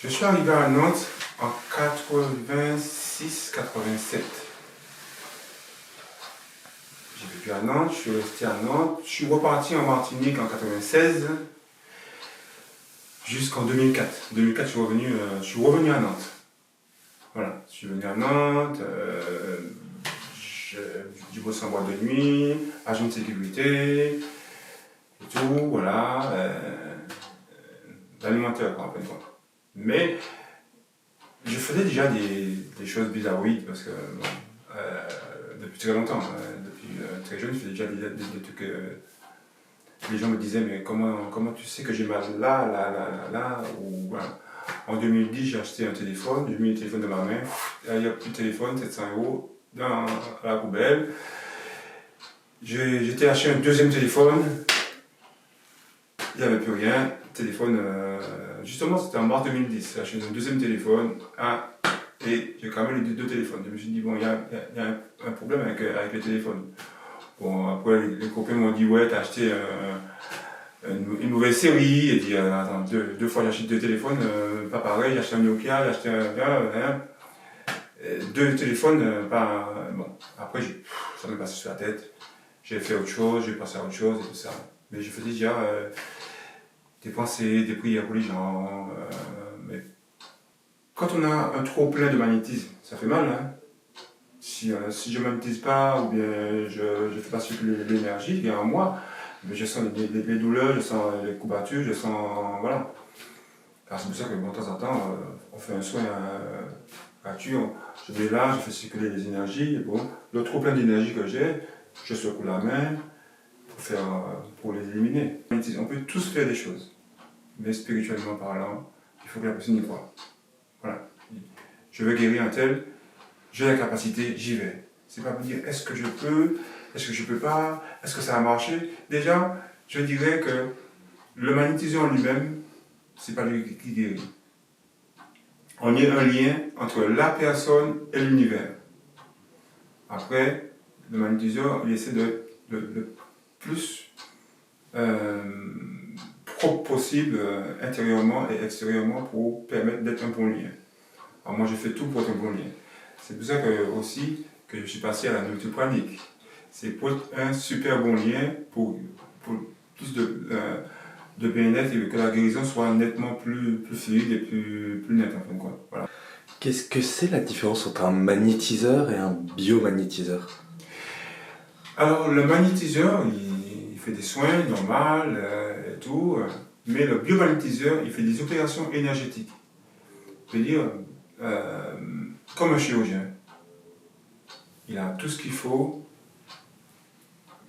Je suis arrivé à Nantes en 86-87. J'ai vécu à Nantes, je suis resté à Nantes. Je suis reparti en Martinique en 96 jusqu'en 2004. En 2004, je suis revenu à Nantes. Voilà, je suis venu à Nantes, j'ai bossé en boîte de nuit, agent de sécurité, et tout, voilà. L'alimentaire, quoi, en fait. Mais je faisais déjà des choses bizarroïdes parce que depuis très longtemps, depuis très jeune, je faisais déjà des trucs. Les gens me disaient, mais comment tu sais que j'ai mal là, ou voilà. En 2010, j'ai acheté un téléphone, j'ai mis le téléphone dans ma main, il n'y a plus de téléphone, 700 € dans la poubelle. J'étais acheté un deuxième téléphone, il n'y avait plus rien. Téléphone, justement, c'était en mars 2010, j'ai acheté un deuxième téléphone, et j'ai quand même les deux téléphones. Je me suis dit, bon, il y a un problème avec les téléphones. Bon, après, les copains m'ont dit, ouais, t'as acheté une nouvelle série, et dit, attends, deux fois j'achète deux téléphones, pas pareil, j'ai acheté un Nokia, j'ai acheté deux téléphones, pas. Bon, après, ça m'est passé sur la tête, j'ai fait autre chose, j'ai passé à autre chose et tout ça. Mais je faisais déjà des pensées, des prières pour les gens, mais quand on a un trop plein de magnétisme, ça fait mal, hein. Si je ne magnétise pas ou bien je ne fais pas circuler l'énergie qui est en moi, mais je sens les douleurs, je sens les courbatures, je sens. Voilà. Alors c'est pour ça que de temps en temps, on fait un soin gratuit. Je vais là, je fais circuler les énergies. Et bon, le trop plein d'énergie que j'ai, je secoue la main pour les éliminer. On peut tous faire des choses, mais spirituellement parlant, il faut que la personne y croie. Voilà. Je veux guérir un tel. J'ai la capacité, j'y vais. C'est pas pour dire est-ce que je peux, est-ce que je peux pas, est-ce que ça va marcher. Déjà, je dirais que le magnétiseur en lui-même, c'est pas lui qui guérit. On y a un lien entre la personne et l'univers. Après, le magnétiseur, il essaie de plus propre possible intérieurement et extérieurement pour permettre d'être un bon lien. Alors moi, je fais tout pour être un bon lien. C'est pour ça aussi que je suis passé à la nourriture pranique. C'est pour un super bon lien, pour plus de bien-être et que la guérison soit nettement plus fluide et plus nette en fin de compte. Voilà. Qu'est-ce que c'est la différence entre un magnétiseur et un biomagnétiseur? Alors le magnétiseur, il fait des soins normaux et tout, mais le biomagnétiseur, il fait des opérations énergétiques. C'est-à-dire, comme un chirurgien. Il a tout ce qu'il faut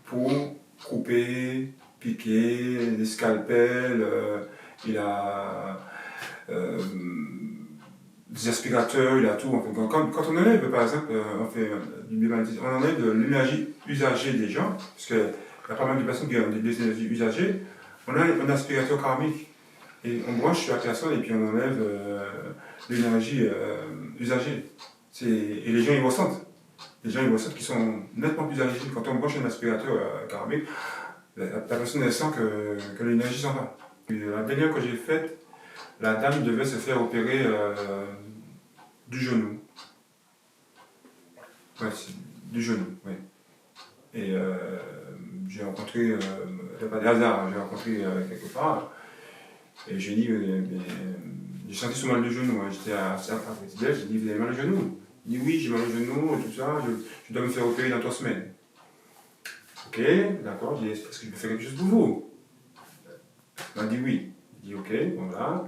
pour couper, piquer, des scalpels, il a des aspirateurs, il a tout. Quand on enlève, par exemple, on fait du biomagnétisme, on enlève de l'énergie usagée des gens, parce qu'il y a pas mal de personnes qui ont des énergies usagées, on a un aspirateur karmique. Et on branche sur la personne et puis on enlève l'énergie usagée. Et les gens ils ressentent. Les gens ils ressentent qu'ils sont nettement plus allergiques. Quand on branche un aspirateur karmique, la personne elle sent que l'énergie s'en va. La dernière que j'ai faite, la dame devait se faire opérer du genou. Ouais, du genou, oui. Et j'ai rencontré, pas de hasard, j'ai rencontré quelque part. Et j'ai dit, j'ai senti ce mal de genou, j'étais à Petit-Déj, j'ai dit, vous avez mal au genou? Il dit, oui, j'ai mal au genou, et tout ça, je dois me faire opérer dans 3 semaines. Ok, d'accord, j'ai dit, est-ce que je peux faire quelque chose pour vous? Il m'a dit oui. Il dit, ok, bon là,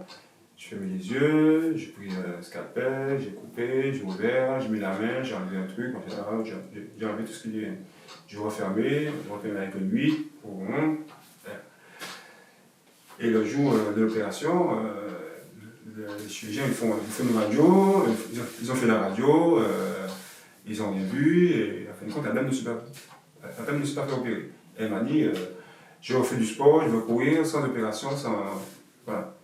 je ferme les yeux, j'ai pris un scalpel, j'ai coupé, j'ai ouvert, j'ai mis la main, j'ai enlevé un truc, j'ai enlevé tout ce qui est. J'ai refermé avec une huile, et le jour de l'opération, les chirurgiens ils font une radio, ils ont fait la radio, ils ont rien vu, et en fin de compte, la dame ne s'est pas fait opérer. Elle m'a dit, je refais du sport, je veux courir sans opération, sans. Voilà.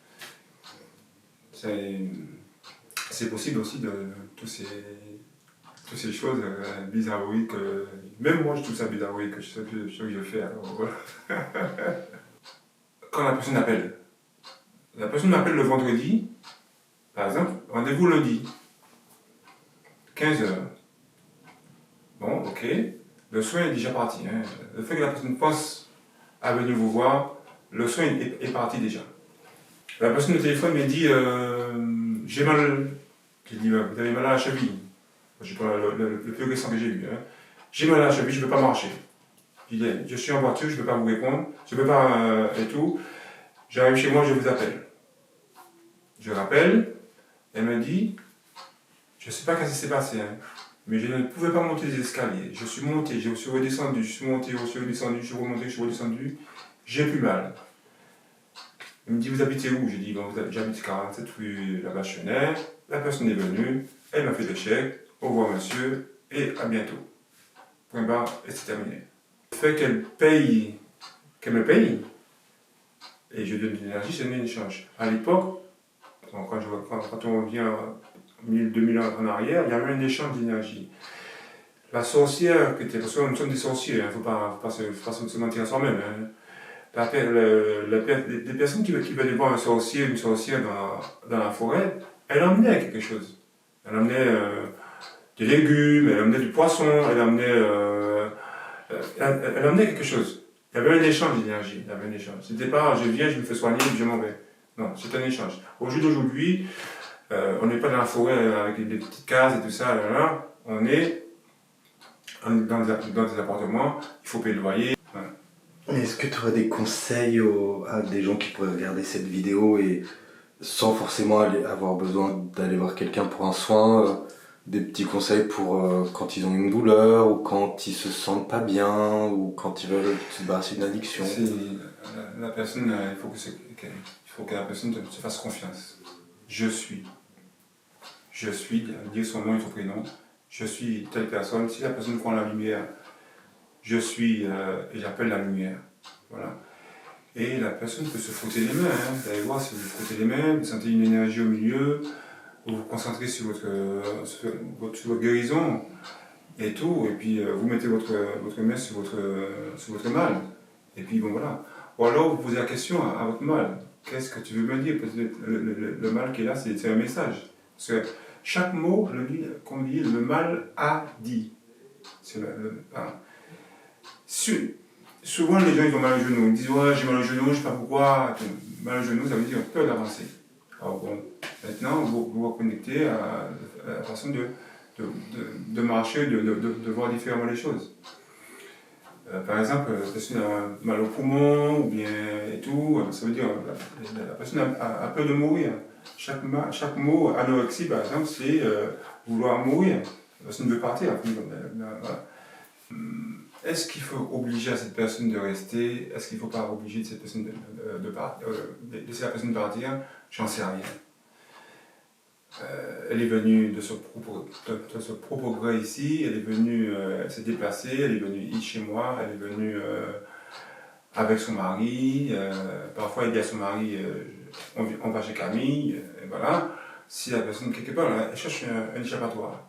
C'est possible aussi de toutes ces choses bizarroïdes que. Même moi je trouve ça bizarroïde, que je sais plus ce que je fais. Alors, voilà. Quand la personne m'appelle le vendredi, Par exemple, rendez-vous lundi, 15 heures. Bon, ok. Le soin est déjà parti. Hein. Le fait que la personne pense à venir vous voir, le soin est parti déjà. La personne au téléphone me dit j'ai mal. J'ai dit vous avez mal à la cheville. Je prends le plus récent que j'ai eu. Hein. J'ai mal à la cheville, je ne peux pas marcher. Je suis en voiture, je ne peux pas vous répondre, je ne peux pas et tout. J'arrive chez moi, je vous appelle. Je rappelle, elle me dit je ne sais pas ce qui s'est passé, hein, mais je ne pouvais pas monter les escaliers. Je suis monté, je suis redescendu, je suis monté, je suis redescendu, je suis remonté, je suis redescendu. J'ai plus mal. Elle me dit vous habitez où? J'ai dit bon, j'habite 47 rue La Vachonnaire. La personne est venue, elle m'a fait le chèque, au revoir monsieur, et à bientôt. Point barre, et c'est terminé. Le fait qu'elle me paye, et je donne de l'énergie, c'est un échange. À l'époque, quand on revient 2000 ans en arrière, il y avait un échange d'énergie. La sorcière, parce que nous sommes des sorciers, il ne faut pas se mentir à soi-même. Hein. Les personnes qui veulent voir un sorcier, une sorcière dans la forêt, elle emmenait quelque chose. Elle emmenait des légumes, elle emmenait du poisson, elle emmenait quelque chose. Il y avait un échange d'énergie. Il y avait un échange. C'était pas je viens, je me fais soigner, je m'en vais. Non, c'est un échange. Au jour d'aujourd'hui, on n'est pas dans la forêt avec des petites cases et tout ça. Là. On est dans des appartements, il faut payer le loyer. Voilà. Est-ce que tu aurais des conseils à des gens qui pourraient regarder cette vidéo et sans forcément avoir besoin d'aller voir quelqu'un pour un soin, des petits conseils pour quand ils ont une douleur ou quand ils se sentent pas bien ou quand ils veulent se débarrasser d'une addiction? La personne, il faut que la personne se fasse confiance. Je suis, dire son nom et son prénom. Je suis telle personne. Si la personne prend la lumière, je suis et j'appelle la lumière. Voilà. Et la personne peut se frotter les mains. Hein. Vous allez voir, si vous vous frottez les mains, vous sentez une énergie au milieu, vous vous concentrez sur votre guérison et tout, et puis vous mettez votre main sur votre mal. Et puis bon voilà. Ou alors vous posez la question à votre mal. Qu'est-ce que tu veux me dire? Parce que le mal qui est là, c'est un message. Parce que chaque mot, qu'on dit, le mal a dit. C'est voilà. Souvent les gens ils ont mal au genou. Ils disent ouais j'ai mal au genou, je ne sais pas pourquoi. Mal au genou, ça veut dire peur d'avancer. Alors bon, maintenant vous vous connectez à la façon de marcher, de voir différemment les choses. Par exemple, la personne a mal au poumon ou bien et tout, ça veut dire la personne a peur de mourir. Chaque mot, anorexie par exemple, c'est vouloir mourir. La personne veut partir. Voilà. Est-ce qu'il faut obliger à cette personne de rester? Est-ce qu'il ne faut pas obliger cette personne laisser la personne partir? J'en sais rien. Elle est venue de ce propre gré ici, elle est venue se déplacer, elle est venue chez moi, elle est venue avec son mari, parfois elle dit à son mari on va chez Camille, et voilà. Si la personne quelque part, elle cherche un échappatoire.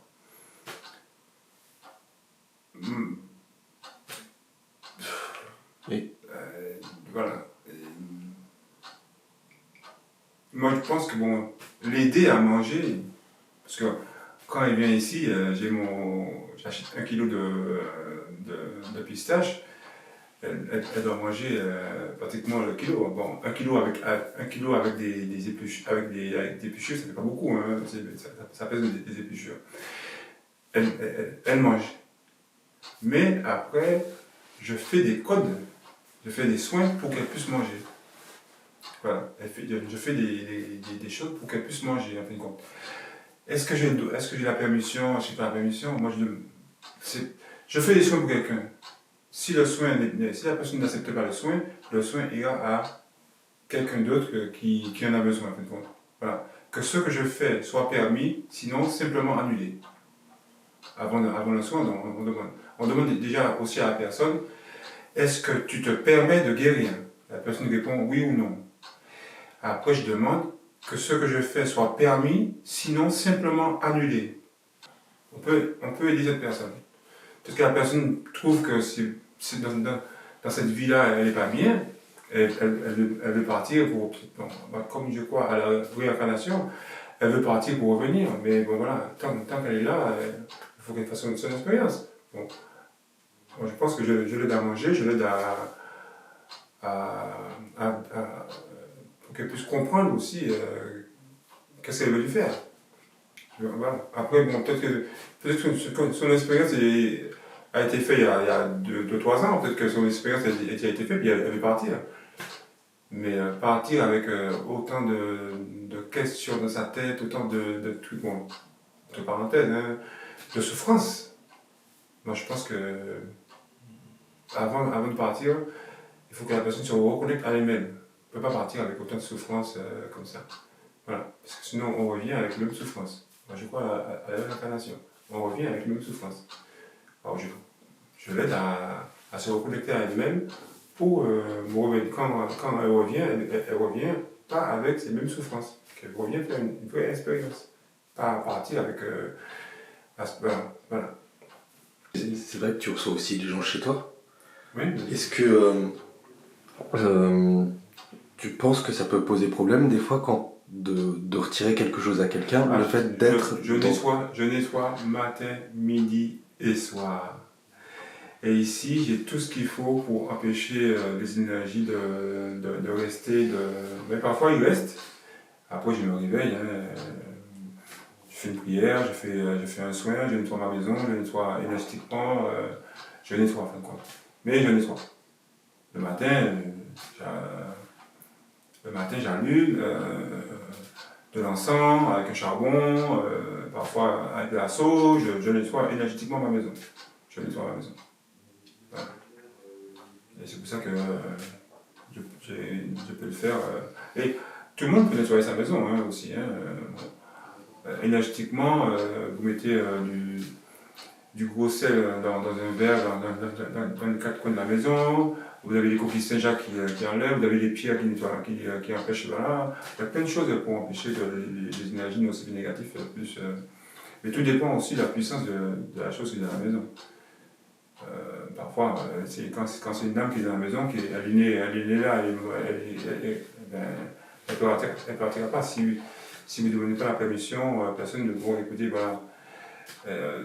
Oui. Voilà. Moi je pense que bon, l'aider à manger, parce que quand elle vient ici, j'achète 1 kilo de pistaches, elle doit manger pratiquement le kilo. Bon, 1 kilo avec des épluchures, avec des épluchures, ça fait pas beaucoup, hein, ça pèse des épluchures. Elle mange. Mais après, je fais des codes, je fais des soins pour qu'elle puisse manger. Voilà, je fais des choses pour qu'elle puisse manger, en fin de compte. Est-ce que j'ai la permission? Je n'ai pas la permission. Moi, je fais des soins pour quelqu'un. Si la personne n'accepte pas le soin ira à quelqu'un d'autre qui en a besoin, en fin de compte. Voilà. Que ce que je fais soit permis, sinon simplement annulé. Avant le soin, on demande déjà aussi à la personne, est-ce que tu te permets de guérir? La personne répond oui ou non. Après, je demande que ce que je fais soit permis, sinon simplement annulé. On peut aider cette personne. Parce que la personne trouve que dans cette vie-là, elle n'est pas bien, elle veut partir comme je crois à la réincarnation, Elle veut partir pour revenir, mais bon voilà, tant qu'elle est là, il faut qu'elle fasse son expérience. Bon, moi, je pense que je l'aide à manger, je l'aide pour qu'elle puisse comprendre aussi qu'est-ce qu'elle veut lui faire. Voilà. Après, bon, peut-être que son expérience a été faite il y a 2-3 ans, peut-être que son expérience a été faite, puis elle veut partir. Mais partir avec autant de questions dans sa tête, autant de trucs, bon, entre parenthèses, hein, de souffrance. Moi, je pense que avant de partir, il faut que la personne se reconnecte à elle-même. On ne peut pas partir avec autant de souffrance comme ça. Voilà. Parce que sinon, on revient avec la même souffrance. Moi, je crois à la même incarnation. On revient avec la même souffrance. Alors, je l'aide à se reconnecter à elle-même pour quand elle revient, elle revient pas avec ces mêmes souffrances. Elle revient faire une vraie expérience. Pas partir avec. Voilà. C'est vrai que tu reçois aussi des gens chez toi. Oui. Est-ce que tu penses que ça peut poser problème des fois de retirer quelque chose à quelqu'un, le fait d'être... Je nettoie matin, midi et soir. Et ici, j'ai tout ce qu'il faut pour empêcher les énergies de rester. Mais parfois, ils restent. Après, je me réveille. Je fais une prière, je fais un soin, je nettoie ma maison, je nettoie énergétiquement. Je nettoie en fin de compte. Mais je nettoie. Le matin, j'allume de l'encens avec un charbon, parfois avec de la sauge. Je nettoie énergétiquement ma maison. Je nettoie ma maison. Voilà. Et c'est pour ça que je peux le faire. Et tout le monde peut nettoyer sa maison aussi. Énergétiquement, vous mettez du gros sel dans un verre, dans les quatre coins de la maison. Vous avez les coquilles Saint-Jacques qui enlèvent, vous avez les pierres qui empêchent. Voilà. Il y a plein de choses pour empêcher que les énergies nocives et négatives plus. Mais tout dépend aussi de la puissance de la chose qui est dans la maison. Parfois, quand c'est une dame qui est dans la maison, qui est alignée là, elle ne partira pas. Si vous ne donnez pas la permission, personne ne pourra écouter. Voilà.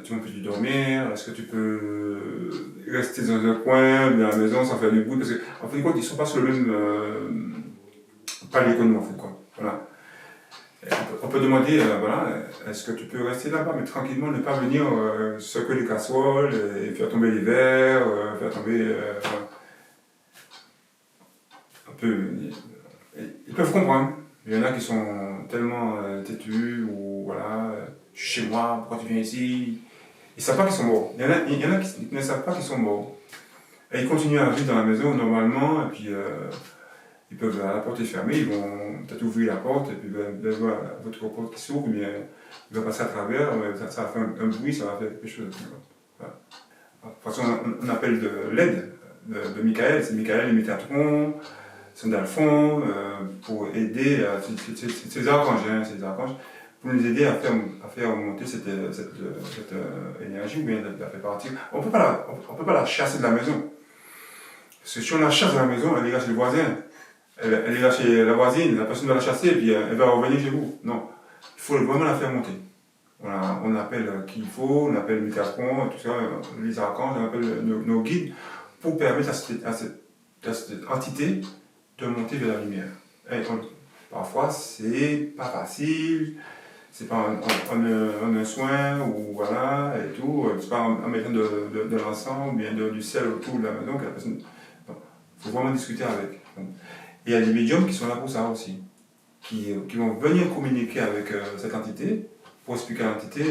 Tu peux dormir, est-ce que tu peux rester dans un coin de la maison sans faire du bruit, parce qu'en fin de compte, ils ne sont pas sur le même palier que nous, en fin de compte. Voilà. On peut demander, est-ce que tu peux rester là-bas, mais tranquillement, ne pas venir secouer les casseroles et faire tomber les verres, faire tomber... Ils peuvent comprendre. Il y en a qui sont tellement têtus, ou voilà, je suis chez moi, pourquoi tu viens ici? Ils ne savent pas qu'ils sont morts. Il y en a qui ne savent pas qu'ils sont morts. Et ils continuent à vivre dans la maison normalement, et puis ils peuvent, la porte est fermée, ils vont peut-être ouvrir la porte, et puis voir votre porte qui s'ouvre, mais il va passer à travers, ça va faire un bruit, ça va faire quelque chose. Voilà. De toute façon, on appelle de l'aide de Michael, c'est Michael et Métatron, Saint-Alphon, pour aider ces archanges, pour nous aider à faire monter cette énergie, ou bien la faire partir. On ne peut pas la chasser de la maison. Parce que si on la chasse de la maison, elle ira chez le voisin, elle ira chez la voisine, la personne va la chasser, et puis elle va revenir chez vous. Non, il faut vraiment la faire monter. On appelle qui il faut, on appelle Métatron, tout ça, les archanges, on appelle nos guides, pour permettre à cette entité de monter vers la lumière. Et parfois, c'est pas facile, c'est pas en un soin, ou voilà, et tout, c'est pas en mettant de l'encens, ou bien du sel autour de la maison que la personne... Il faut vraiment discuter avec. Et il y a des médiums qui sont là pour ça aussi, qui vont venir communiquer avec cette entité, pour expliquer à l'entité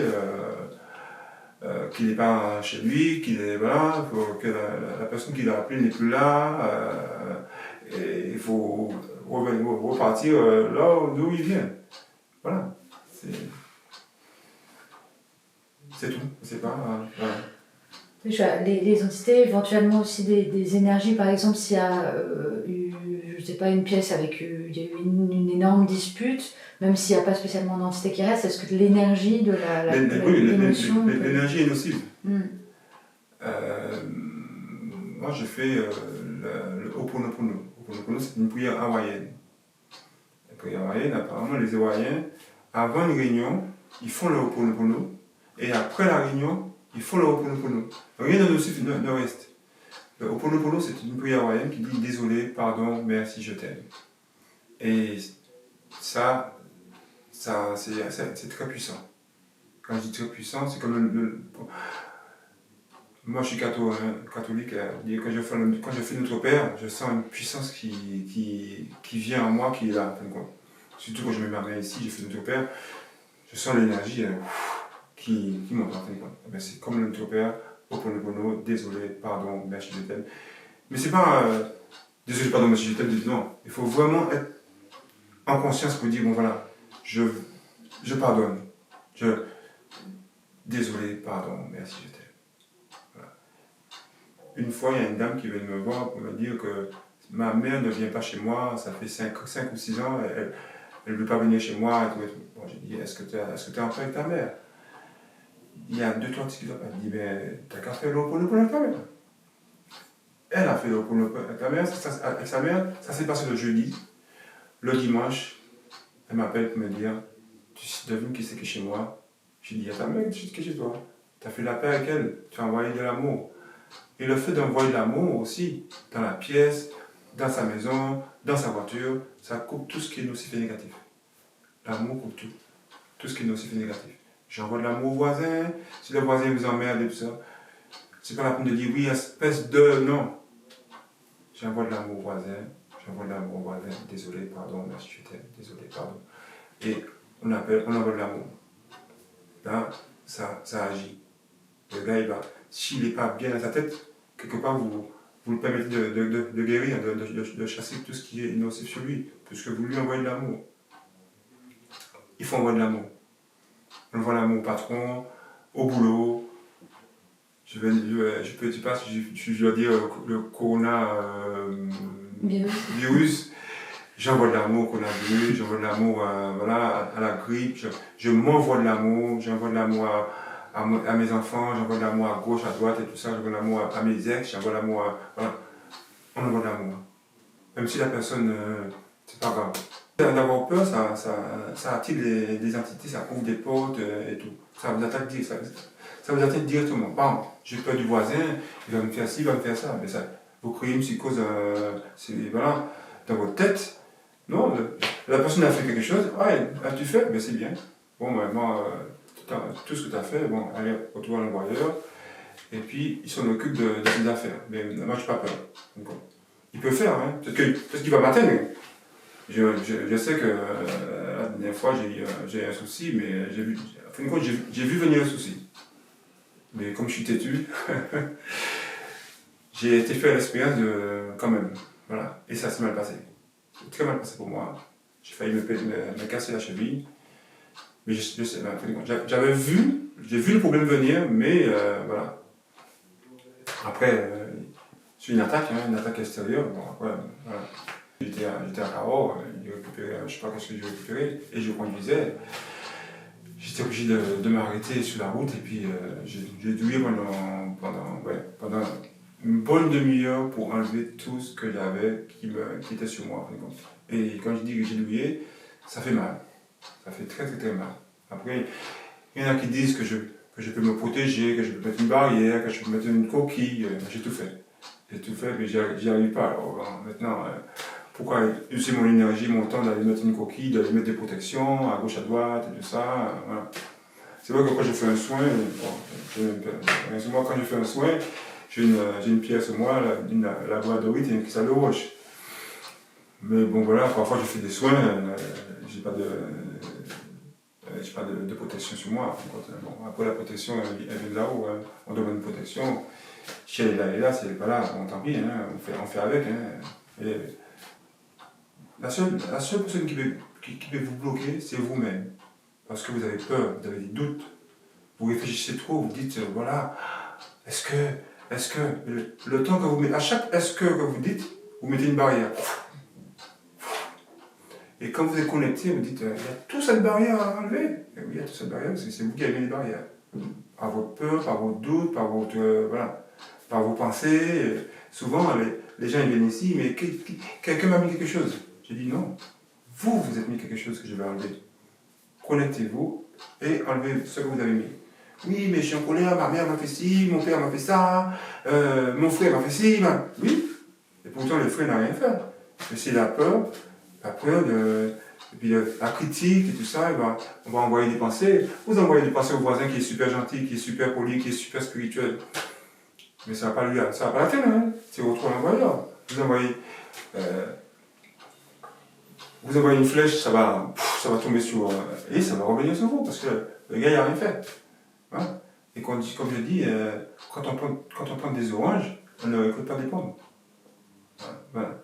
qu'il n'est pas chez lui, que la personne qui l'a appelé n'est plus là, et il faut repartir là d'où il vient. Voilà. C'est tout. C'est pas. Voilà. Les entités, éventuellement aussi des énergies, par exemple, s'il y a je sais pas, une pièce avec il y a eu une énorme dispute, même s'il n'y a pas spécialement d'entité qui reste, est-ce que l'énergie de l'émotion... L'énergie est nocive. Moi, je fais le Ho'oponopono. Ho'oponopono, c'est une prière hawaïenne. La prière hawaïenne, apparemment, les Hawaïens avant une réunion, ils font le Ho'oponopono, et après la réunion, ils font le Ho'oponopono. Rien de nocif ne reste. Le Ho'oponopono, c'est une prière hawaïenne qui dit désolé, pardon, merci, je t'aime. Et ça c'est très puissant. Quand je dis très puissant, c'est comme moi je suis catholique, et quand je fais Notre Père, je sens une puissance qui vient en moi, qui est là, en fin de compte. Surtout quand je mets ma main ici, je fais Notre Père, je sens l'énergie qui monte, en fin de compte. C'est comme le Notre Père, Ho'oponopono, désolé, pardon, merci, je t'aime. Mais c'est pas désolé, pardon, merci, je t'aime, non. Il faut vraiment être en conscience pour dire, bon voilà, je pardonne, désolé, pardon, merci, je t'aime. Une fois, il y a une dame qui vient me voir pour me dire que ma mère ne vient pas chez moi, ça fait 5 ou 6 ans, elle ne veut pas venir chez moi. Et tout, et tout. Bon, j'ai dit, est-ce que tu es en paix avec ta mère? Il y a 2-3 discussions. Elle dit, mais t'as qu'à faire l'Ho'oponopono avec ta mère. Elle a fait l'Ho'oponopono avec ta mère, avec sa mère, ça s'est passé le jeudi. Le dimanche, elle m'appelle pour me dire, tu devines qui c'est qui est chez moi? J'ai dit, il y a ta mère qui est chez toi. Tu as fait la paix avec elle, tu as envoyé de l'amour. Et le fait d'envoyer de l'amour aussi, dans la pièce, dans sa maison, dans sa voiture, ça coupe tout ce qui est nocif et négatif. L'amour coupe tout. Tout ce qui est nocif et négatif. J'envoie de l'amour au voisin, si le voisin vous emmerde et tout ça, c'est pas la peine de dire oui, espèce de. Non. J'envoie de l'amour au voisin, désolé, pardon, merci, je t'aime, désolé, pardon. Et on envoie de l'amour. Là, ça agit. Le gars, il va. S'il n'est pas bien dans sa tête, quelque part, vous le permettez de guérir, de chasser tout ce qui est nocif sur lui, puisque vous lui envoyez de l'amour. Il faut envoyer de l'amour. On envoie l'amour au patron, au boulot. Je dois dire le coronavirus. J'envoie de l'amour au coronavirus, j'envoie de l'amour à la grippe, je m'envoie de l'amour, j'envoie de l'amour à mes enfants, j'envoie de l'amour à gauche, à droite et tout ça, j'envoie de l'amour à mes ex, j'envoie de l'amour à. Voilà. On envoie de l'amour. Même si la personne, c'est pas grave. D'avoir peur, ça attire des entités, ça ouvre des portes et tout. Ça vous attaque directement. Par exemple, j'ai peur du voisin, il va me faire ci, il va me faire ça. Mais ça vous créez une psychose, voilà, dans votre tête. Non, la personne a fait quelque chose, as-tu fait? Mais c'est bien. Bon, moi, tout ce que tu as fait, bon, allez, retrouve un envoyeur, et puis il s'en occupe de ses affaires. Mais moi, je n'ai pas peur. Donc, il peut faire, hein, parce qu'il va m'atteindre. Je sais que la dernière fois, j'ai un souci, mais j'ai vu venir le souci. Mais comme je suis têtu, j'ai été fait l'expérience quand même. Voilà. Et ça s'est mal passé. C'est très mal passé pour moi. J'ai failli me casser la cheville. Mais j'ai vu le problème venir, mais voilà. Après, c'est une attaque extérieure. Bon, après, voilà. J'étais à Cahors, je ne sais pas ce que j'ai récupéré, et je conduisais. J'étais obligé de m'arrêter sur la route, et puis j'ai douillé pendant une bonne demi-heure pour enlever tout ce que j'avais qui était sur moi. Et quand je dis que j'ai douillé, ça fait mal. Ça fait très très très mal. Après, il y en a qui disent que je peux me protéger, que je peux mettre une barrière, que je peux mettre une coquille. J'ai tout fait. Mais j'y arrive pas. Alors maintenant, pourquoi user mon énergie, mon temps d'aller mettre une coquille, d'aller mettre des protections à gauche, à droite et tout ça. Voilà. C'est vrai que quand je fais un soin, moi quand je fais un soin, j'ai une pierre sur moi, la boîte et une cristal de roche. Mais bon voilà, parfois je fais des soins, j'ai pas de protection sur moi. Bon, après la protection, elle vient de là-haut, hein. On donne une protection. Si elle est là, si elle n'est pas là, bon, tant pis, hein. On fait avec. Hein. Et la seule personne qui peut vous bloquer, c'est vous-même. Parce que vous avez peur, vous avez des doutes. Vous réfléchissez trop, vous dites, voilà, est-ce que, le temps que vous mettez, à chaque est-ce que vous dites, vous mettez une barrière. Et quand vous êtes connecté, vous dites, il y a toute cette barrière à enlever. Et oui, il y a toute cette barrière, c'est vous qui avez mis les barrières. Par votre peur, par vos doutes, par vos pensées. Souvent, les gens ils viennent ici, mais quelqu'un m'a mis quelque chose. J'ai dit non. Vous êtes mis quelque chose que je vais enlever. connectez-vous et enlevez ce que vous avez mis. Oui, mais je suis en colère, ma mère m'a fait ci, mon père m'a fait ça, mon frère m'a fait ci. Oui, et pourtant le frère n'a rien fait. Mais c'est la peur et puis la critique et tout ça, et ben, on va envoyer des pensées. Vous envoyez des pensées au voisin qui est super gentil, qui est super poli, qui est super spirituel. Mais ça va pas la peine, hein. C'est autre l'envoyeur. Vous envoyez une flèche, ça va tomber sur... et ça va revenir sur vous, parce que le gars, il n'a rien fait. Hein? Et comme je dis, quand on plante des oranges, on ne récolte pas des pommes. Voilà.